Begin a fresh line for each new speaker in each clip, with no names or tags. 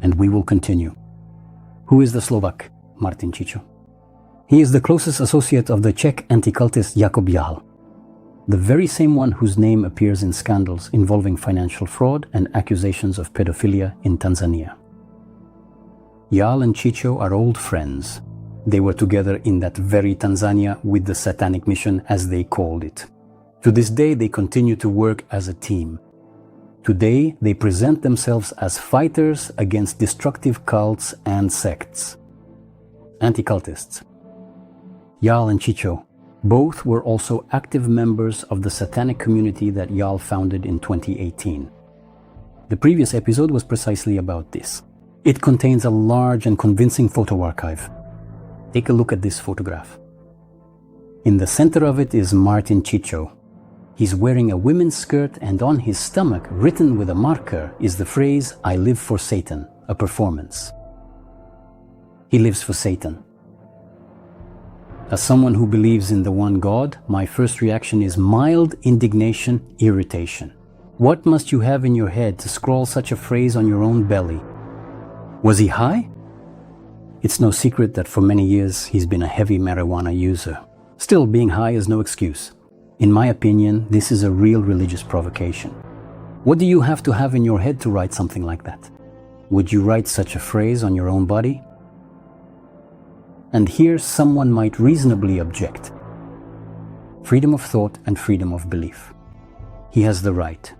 and we will continue. Who is the Slovak Martin Cicho? He is the closest associate of the Czech anti-cultist Jakub Jál, the very same one whose name appears in scandals involving financial fraud and accusations of pedophilia in Tanzania. Jál and Cicho are old friends. They were together in that very Tanzania with the satanic mission, as they called it. To this day, they continue to work as a team. Today, they present themselves as fighters against destructive cults and sects. Anti-cultists. Jál and Cicho both were also active members of the satanic community that Jál founded in 2018. The previous episode was precisely about this. It contains a large and convincing photo archive. Take a look at this photograph. In the center of it is Martin Cicho. He's wearing a women's skirt, and on his stomach, written with a marker, is the phrase, "I live for Satan," a performance. He lives for Satan. As someone who believes in the one God, my first reaction is mild indignation, irritation. What must you have in your head to scrawl such a phrase on your own belly? Was he high? It's no secret that for many years he's been a heavy marijuana user. Still, being high is no excuse. In my opinion, this is a real religious provocation. What do you have to have in your head to write something like that? Would you write such a phrase on your own body? And here someone might reasonably object. Freedom of thought and freedom of belief. He has the right.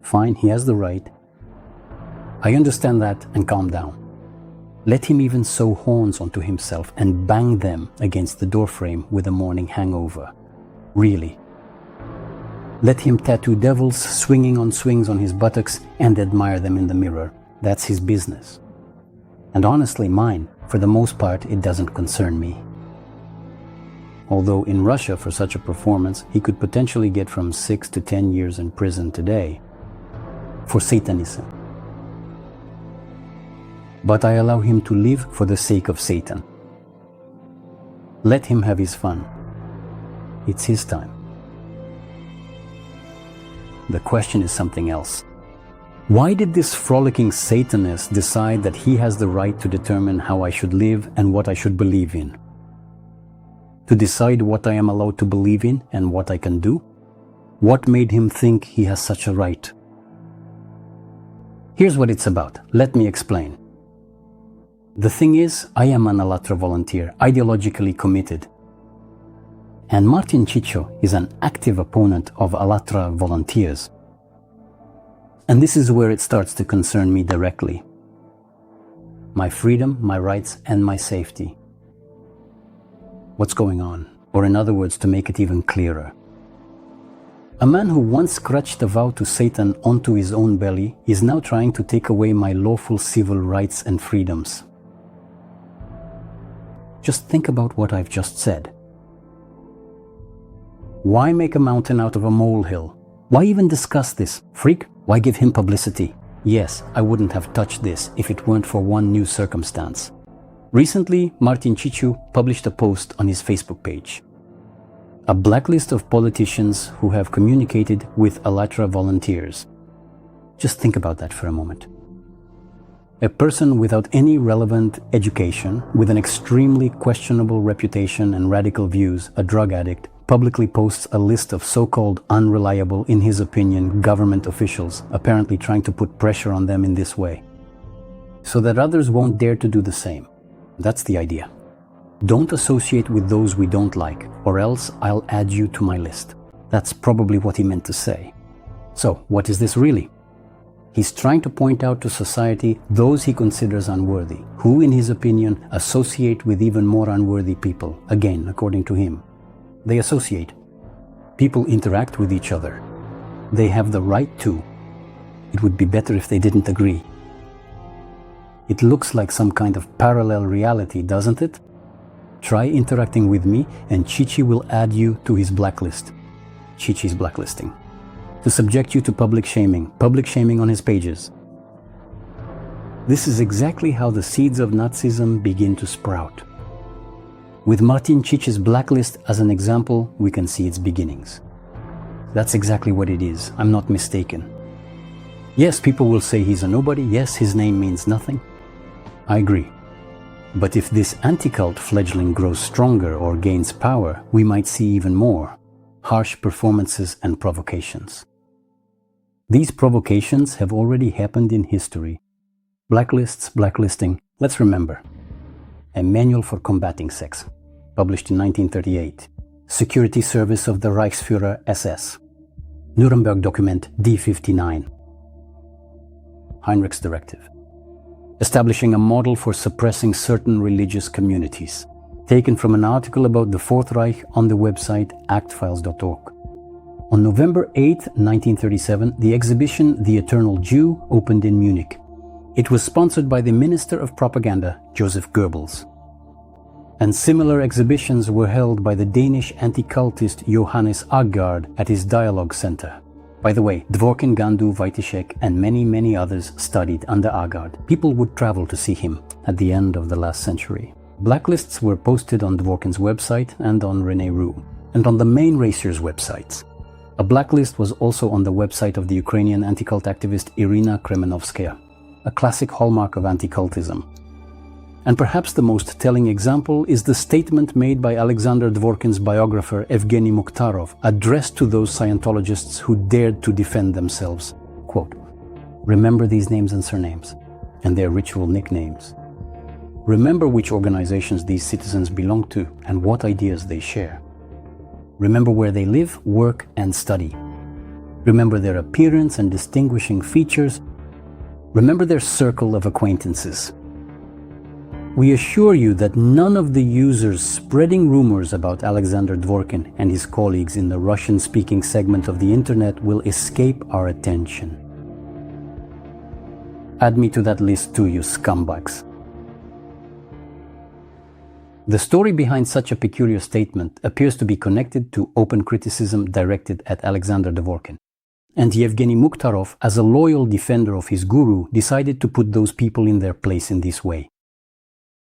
Fine, he has the right. I understand that, and calm down. Let him even sew horns onto himself and bang them against the doorframe with a morning hangover. Really. Let him tattoo devils swinging on swings on his buttocks and admire them in the mirror. That's his business. And honestly, mine. For the most part, it doesn't concern me. Although in Russia, for such a performance, he could potentially get from 6 to 10 years in prison today for Satanism. But I allow him to live for the sake of Satan. Let him have his fun. It's his time. The question is something else. Why did this frolicking Satanist decide that he has the right to determine how I should live and what I should believe in? To decide what I am allowed to believe in and what I can do? What made him think he has such a right? Here's what it's about. Let me explain. The thing is, I am an Alatra volunteer, ideologically committed. And Martin Cicho is an active opponent of Alatra volunteers. And this is where it starts to concern me directly. My freedom, my rights, and my safety. What's going on? Or in other words, to make it even clearer. A man who once scratched a vow to Satan onto his own belly is now trying to take away my lawful civil rights and freedoms. Just think about what I've just said. Why make a mountain out of a molehill? Why even discuss this? Freak? Why give him publicity? Yes, I wouldn't have touched this if it weren't for one new circumstance. Recently, Martin Cicho published a post on his Facebook page. A blacklist of politicians who have communicated with Alatra volunteers. Just think about that for a moment. A person without any relevant education, with an extremely questionable reputation and radical views, a drug addict, publicly posts a list of so-called unreliable, in his opinion, government officials, apparently trying to put pressure on them in this way, so that others won't dare to do the same. That's the idea. Don't associate with those we don't like, or else I'll add you to my list. That's probably what he meant to say. So, what is this really? He's trying to point out to society those he considers unworthy, who, in his opinion, associate with even more unworthy people, again, according to him. They associate. People interact with each other. They have the right to. It would be better if they didn't agree. It looks like some kind of parallel reality, doesn't it? Try interacting with me and Cicho will add you to his blacklist. Cicho's blacklisting. To subject you to public shaming on his pages. This is exactly how the seeds of Nazism begin to sprout. With Martin Cicho's blacklist as an example, we can see its beginnings. That's exactly what it is, I'm not mistaken. Yes, people will say he's a nobody. Yes, his name means nothing. I agree. But if this anti-cult fledgling grows stronger or gains power, we might see even more harsh performances and provocations. These provocations have already happened in history. Blacklists, blacklisting. Let's remember. A Manual for Combating Sex, published in 1938. Security Service of the Reichsführer SS. Nuremberg Document D59. Heinrich's Directive. Establishing a model for suppressing certain religious communities, taken from an article about the Fourth Reich on the website actfiles.org. On November 8, 1937, the exhibition The Eternal Jew opened in Munich. It was sponsored by the Minister of Propaganda, Joseph Goebbels. And similar exhibitions were held by the Danish anti-cultist Johannes Agard at his Dialogue Center. By the way, Dworkin, Gandu, Wojtyszek, and many others studied under Agard. People would travel to see him at the end of the last century. Blacklists were posted on Dworkin's website and on René Roux, and on the main racers' websites. A blacklist was also on the website of the Ukrainian anti-cult activist Irina Kremenovskaya, a classic hallmark of anti-cultism. And perhaps the most telling example is the statement made by Alexander Dworkin's biographer Evgeny Mukhtarov, addressed to those Scientologists who dared to defend themselves. Quote, "Remember these names and surnames, and their ritual nicknames. Remember which organizations these citizens belong to and what ideas they share. Remember where they live, work, and study. Remember their appearance and distinguishing features. Remember their circle of acquaintances. We assure you that none of the users spreading rumors about Alexander Dworkin and his colleagues in the Russian-speaking segment of the internet will escape our attention. Add me to that list too, you scumbags." The story behind such a peculiar statement appears to be connected to open criticism directed at Alexander Dworkin. And Yevgeny Mukhtarov, as a loyal defender of his guru, decided to put those people in their place in this way.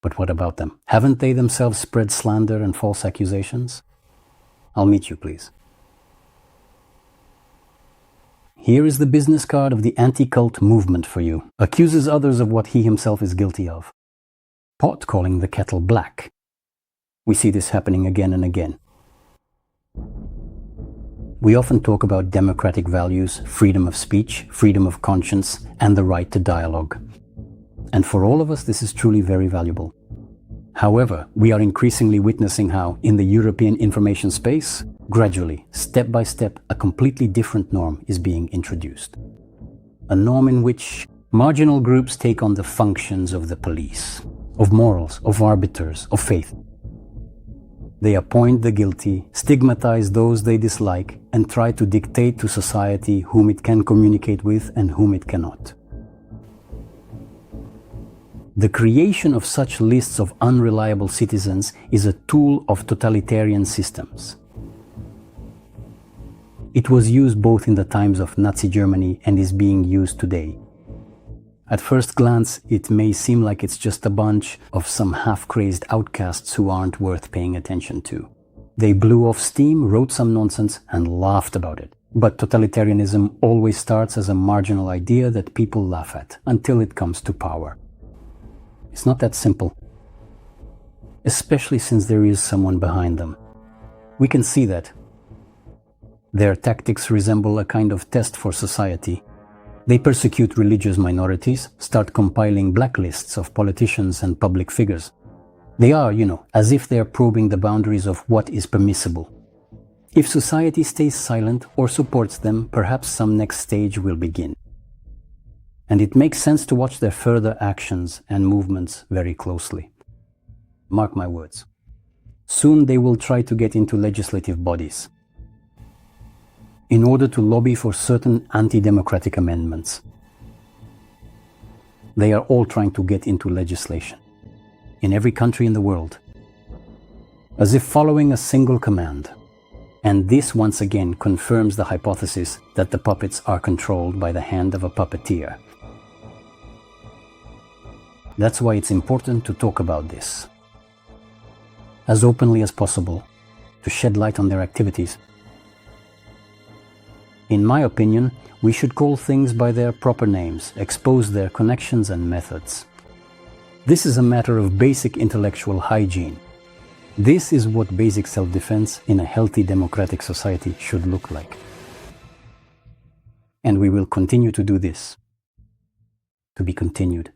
But what about them? Haven't they themselves spread slander and false accusations? I'll meet you, please. Here is the business card of the anti-cult movement for you. Accuses others of what he himself is guilty of. Pot calling the kettle black. We see this happening again and again. We often talk about democratic values, freedom of speech, freedom of conscience, and the right to dialogue. And for all of us, this is truly very valuable. However, we are increasingly witnessing how, in the European information space, gradually, step by step, a completely different norm is being introduced. A norm in which marginal groups take on the functions of the police, of morals, of arbiters, of faith. They appoint the guilty, stigmatize those they dislike, and try to dictate to society whom it can communicate with and whom it cannot. The creation of such lists of unreliable citizens is a tool of totalitarian systems. It was used both in the times of Nazi Germany and is being used today. At first glance, it may seem like it's just a bunch of some half-crazed outcasts who aren't worth paying attention to. They blew off steam, wrote some nonsense, and laughed about it. But totalitarianism always starts as a marginal idea that people laugh at, until it comes to power. It's not that simple, especially since there is someone behind them. We can see that. Their tactics resemble a kind of test for society. They persecute religious minorities, start compiling blacklists of politicians and public figures. They are, as if they are probing the boundaries of what is permissible. If society stays silent or supports them, perhaps some next stage will begin. And it makes sense to watch their further actions and movements very closely. Mark my words. Soon they will try to get into legislative bodies in order to lobby for certain anti-democratic amendments. They are all trying to get into legislation in every country in the world, as if following a single command. And this once again confirms the hypothesis that the puppets are controlled by the hand of a puppeteer. That's why it's important to talk about this as openly as possible, to shed light on their activities. In my opinion, we should call things by their proper names, expose their connections and methods. This is a matter of basic intellectual hygiene. This is what basic self-defense in a healthy democratic society should look like. And we will continue to do this. To be continued.